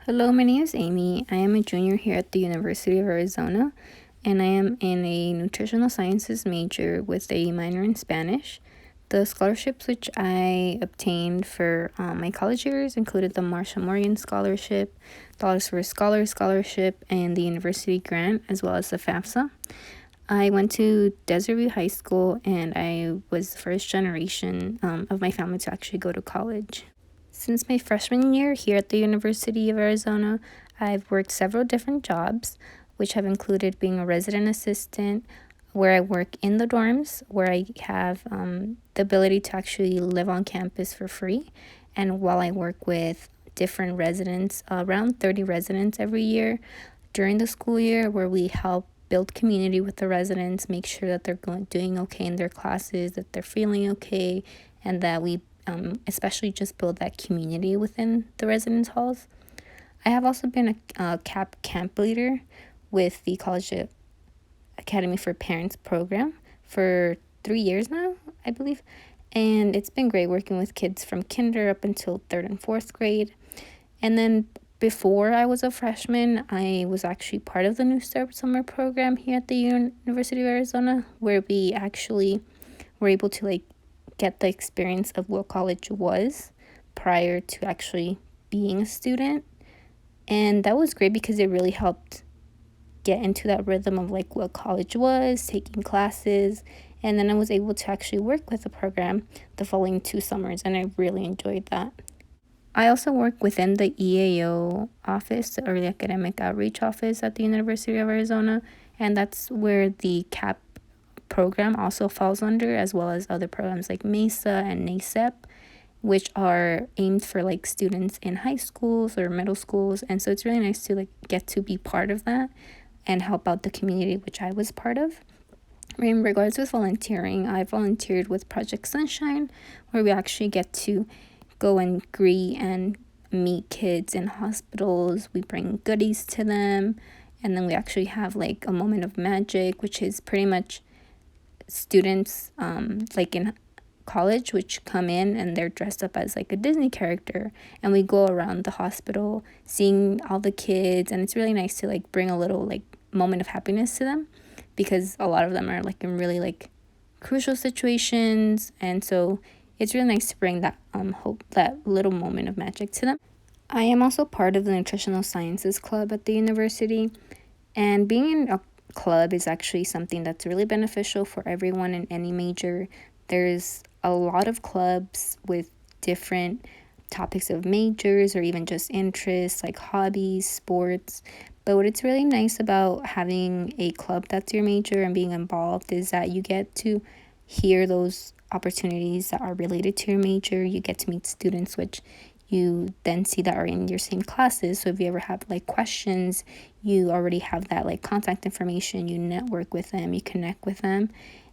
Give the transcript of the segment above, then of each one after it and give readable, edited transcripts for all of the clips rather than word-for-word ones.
Hello, my name is Amy. I am a junior here at the University of Arizona, and I am in a nutritional sciences major with a minor in Spanish. The scholarships which I obtained for my college years included the Marsha Morgan Scholarship, Dollars for a Scholar Scholarship, and the University Grant, as well as the FAFSA. I went to Desert View High School, and I was the first generation of my family to actually go to college. Since my freshman year here at the University of Arizona, I've worked several different jobs, which have included being a resident assistant, where I work in the dorms, where I have the ability to actually live on campus for free. And while I work with different residents, around 30 residents every year during the school year, where we help build community with the residents, make sure that they're doing okay in their classes, that they're feeling okay, and that we especially just build that community within the residence halls. I have also been a CAP camp leader with the College Academy for Parents program for 3 years now, I believe. And it's been great working with kids from kinder up until third and fourth grade. And then before I was a freshman, I was actually part of the New Start Summer program here at the University of Arizona, where we actually were able to get the experience of what college was prior to actually being a student. And that was great because it really helped get into that rhythm of what college was, taking classes, and then I was able to actually work with the program the following 2 summers, and I really enjoyed that. I also work within the EAO office, the Early Academic Outreach Office at the University of Arizona, and that's where the CAP program also falls under, as well as other programs like MESA and NACEP, which are aimed for students in high schools or middle schools. And so it's really nice to get to be part of that and help out the community, which I was part of. In regards with volunteering, I volunteered with Project Sunshine, where we actually get to go and greet and meet kids in hospitals. We bring goodies to them, and then we actually have a moment of magic, which is pretty much students in college which come in and they're dressed up as a Disney character, and we go around the hospital seeing all the kids, and it's really nice to bring a little moment of happiness to them, because a lot of them are in really crucial situations, and so it's really nice to bring that hope, that little moment of magic to them. I am also part of the Nutritional Sciences Club at the university, and being in a club is actually something that's really beneficial for everyone in any major. There's a lot of clubs with different topics of majors or even just interests like hobbies, sports. But what it's really nice about having a club that's your major and being involved is that you get to hear those opportunities that are related to your major. You get to meet students which you then see that are in your same classes. So if you ever have questions, you already have that contact information. You network with them, you connect with them,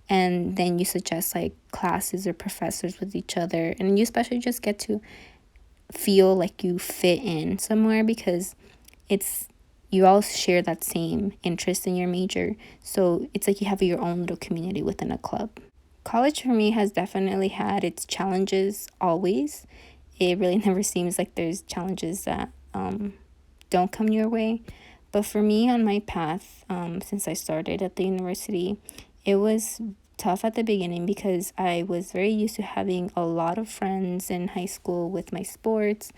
and then you suggest classes or professors with each other, and you especially just get to feel like you fit in somewhere, because it's you all share that same interest in your major. So it's you have your own little community within a club. College for me has definitely had its challenges always. It really never seems like there's challenges that don't come your way. But for me on my path, since I started at the university, it was tough at the beginning because I was very used to having a lot of friends in high school with my sports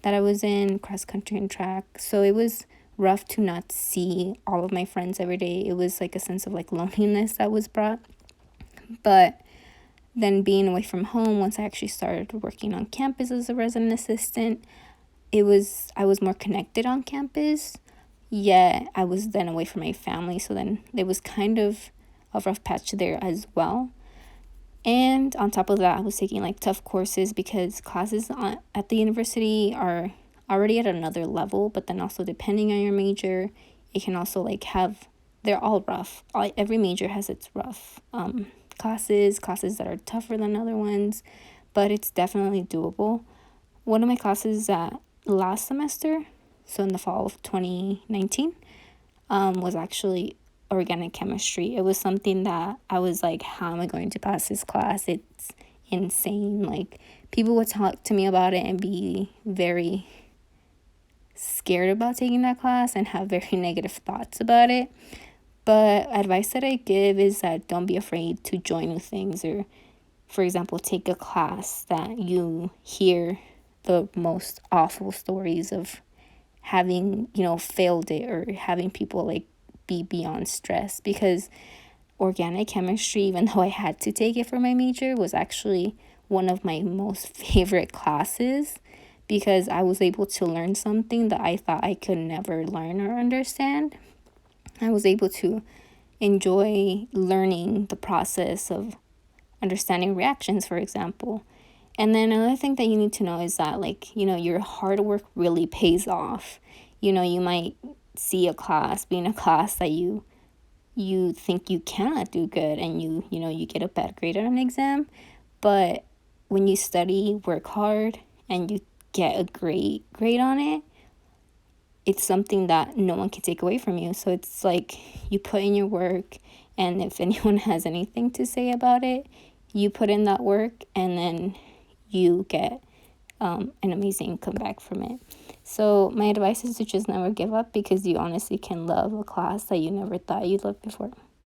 that I was in, cross country and track. So it was rough to not see all of my friends every day. It was a sense of loneliness that was brought. But then being away from home, once I actually started working on campus as a resident assistant, I was more connected on campus, yet I was then away from my family. So then there was kind of a rough patch there as well. And on top of that, I was taking tough courses because classes at the university are already at another level, but then also depending on your major, it can also they're all rough. Every major has its rough classes that are tougher than other ones, but it's definitely doable. One of my classes last semester, so in the fall of 2019, was actually organic chemistry. It was something that I was how am I going to pass this class? It's insane. People would talk to me about it and be very scared about taking that class and have very negative thoughts about it. But advice that I give is that don't be afraid to join new things, or for example, take a class that you hear the most awful stories of having, failed it, or having people like be beyond stress. Because organic chemistry, even though I had to take it for my major, was actually one of my most favorite classes, because I was able to learn something that I thought I could never learn or understand. I was able to enjoy learning the process of understanding reactions, for example. And then another thing that you need to know is that, like, your hard work really pays off. You might see a class, being a class that you think you cannot do good, and you get a bad grade on an exam. But when you study, work hard, and you get a great grade on it, it's something that no one can take away from you. So it's like you put in your work, and if anyone has anything to say about it, you put in that work, and then you get an amazing comeback from it. So my advice is to just never give up, because you honestly can love a class that you never thought you'd love before.